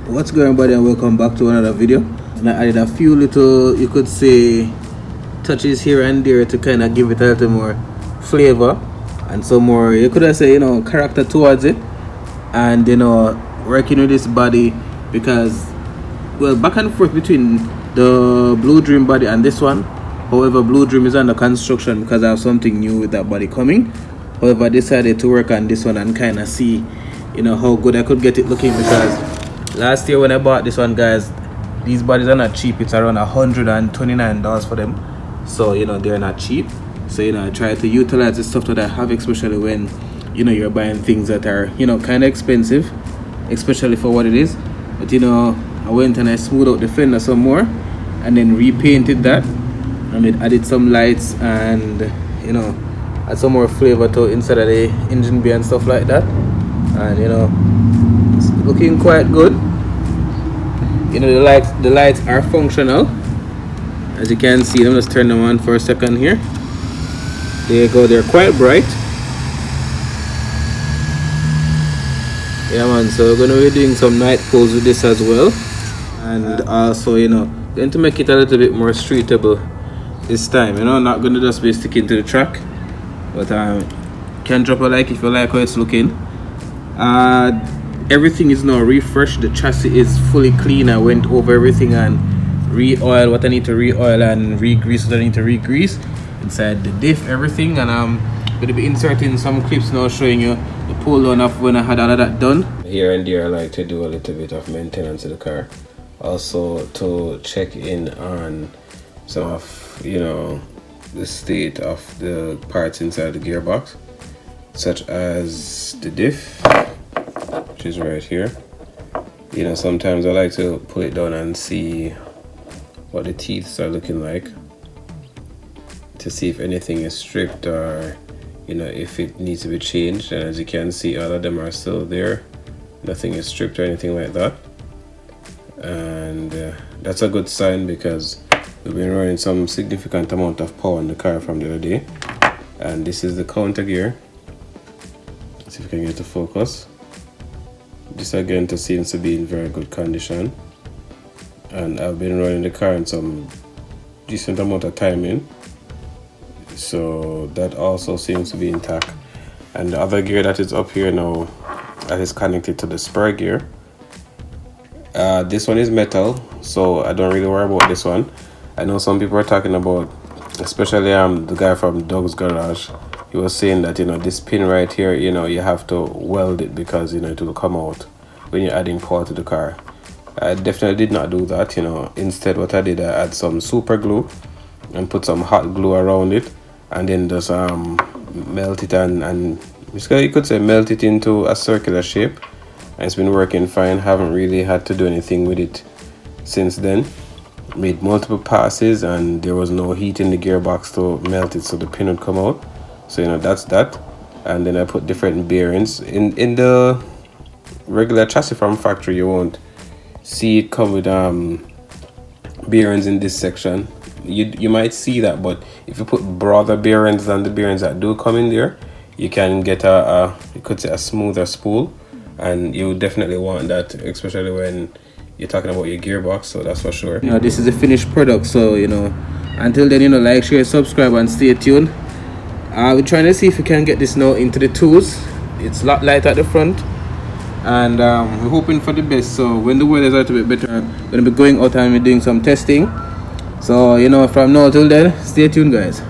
What's going on, everybody, and welcome back to another video. And I added a few little, you could say, touches here and there to kind of give it a little more flavor and some more, you could say, character towards it. And working with this body, because well, back and forth between the Blue Dream body and this one. However, Blue Dream is under construction because I have something new with that body coming. However, I decided to work on this one and kind of see how good I could get it looking, because last year when I bought this one, guys, these bodies are not cheap. It's around $129 for them, so they're not cheap. So I try to utilize the stuff that I have, especially when you're buying things that are kind of expensive, especially for what it is. But I went and I smoothed out the fender some more and then repainted that, and it added some lights and add some more flavor to inside of the engine bay and stuff like that. And it's looking quite good. The lights are functional, as you can see. Let me just turn them on for a second here. There you go, they're quite bright. Yeah man, so we're gonna be doing some night pulls with this as well, and also going to make it a little bit more streetable this time. Not gonna just be sticking to the track, but can drop a like if you like how it's looking. Everything is now refreshed. The chassis is fully clean. I went over everything and re-oil what I need to re-oil and re-grease what I need to re-grease inside the diff, everything. And I'm going to be inserting some clips now showing you the pull down of when I had all of that done. Here and there I like to do a little bit of maintenance to the car, also to check in on some of the state of the parts inside the gearbox, such as the diff, which is right here. Sometimes I like to pull it down and see what the teeth are looking like, to see if anything is stripped or if it needs to be changed. And as you can see, all of them are still there. Nothing is stripped or anything like that, and that's a good sign, because we've been running some significant amount of power in the car from the other day. And this is the counter gear. Let's see if we can get to focus. This again seems to be in very good condition, and I've been running the car in some decent amount of timing, so that also seems to be intact. And the other gear that is up here now, that is connected to the spur gear, this one is metal, so I don't really worry about this one. I know some people are talking about, especially the guy from Doug's Garage. He was saying that this pin right here, you have to weld it, because it will come out when you're adding power to the car. I definitely did not do that. Instead what I did, I add some super glue and put some hot glue around it, and then just melt it and you could say melt it into a circular shape. And it's been working fine. Haven't really had to do anything with it since then. Made multiple passes and there was no heat in the gearbox to melt it so the pin would come out. So that's that. And then I put different bearings in the regular chassis from factory. You won't see it come with bearings in this section. You might see that, but if you put broader bearings than the bearings that do come in there, you can get you could say a smoother spool, and you definitely want that, especially when you're talking about your gearbox. So that's for sure. This is a finished product, so until then, like, share, subscribe, and stay tuned. We're trying to see if we can get this now into the tools. It's a lot light at the front, and we're hoping for the best. So when the weather's a little bit better, I'm going to be going out and doing some testing. So from now till then, stay tuned, guys.